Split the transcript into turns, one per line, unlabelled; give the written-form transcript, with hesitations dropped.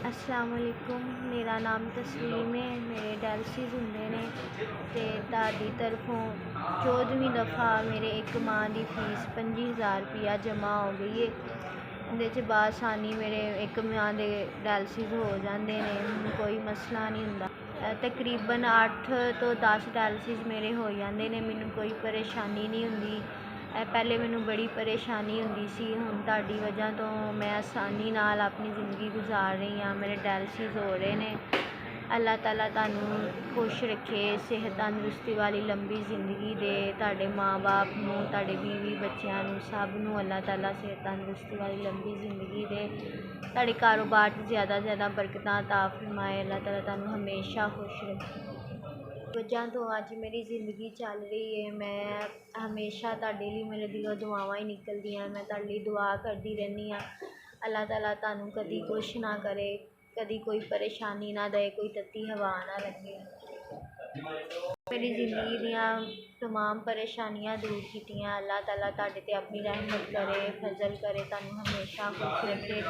अस्सलाम वालेकुम। मेरा नाम तस्लीम है। मेरे डायलिसिस होंदे ने ते ताडी तरफों 14वीं दफ़ा मेरे एक माह की फीस 25,000 रुपया जमा हो गई है। उहदे च बासानी मेरे एक माह के डायलिसिस हो जाते हैं, कोई मसला नहीं हुंदा। तकरीबन 8 तो 10 डायलिसिस मेरे हो जाते हैं, मैनू कोई परेशानी नहीं हुंदी। पहले मैनू बड़ी परेशानी हुंदी सी, हुण तुहाडी वजह तो मैं आसानी नाल अपनी ज़िंदगी गुजार रही हाँ। मेरे डायलिसिस हो रहे हैं। अल्लाह ताला तुहानू खुश रखे, सेहत तंदुरुस्ती वाली लंबी जिंदगी दे। तुहाडे माँ बाप नू, तुहाडे बीवी बच्चों नू, सब नू अल्लाह ताला सेहत तंदुरुस्ती वाली लंबी जिंदगी दे। तुहाडे कारोबार च ज़्यादा बरकतां अता फरमाए। अल्लाह ताला तुहानू हमेशा खुश रखे। वजह तो अज मेरी ज़िंदगी चल रही है। मैं हमेशा तुहाडे लिए मेरे दिलों दुआवां ही निकलदियां। मैं तुहाडे लिए दुआ करती रहनी हाँ। अल्लाह ताला तुहानू कदी कुछ ना करे, कदी कोई परेशानी ना दे, कोई तत्ती हवा ना लगे। मेरी ज़िंदगी दियां तमाम परेशानियां दूर कीतियां। अल्लाह ताला तुहाडे ते अपनी रहमत करे, फजल करे, तुहानू हमेशा खुश रखे।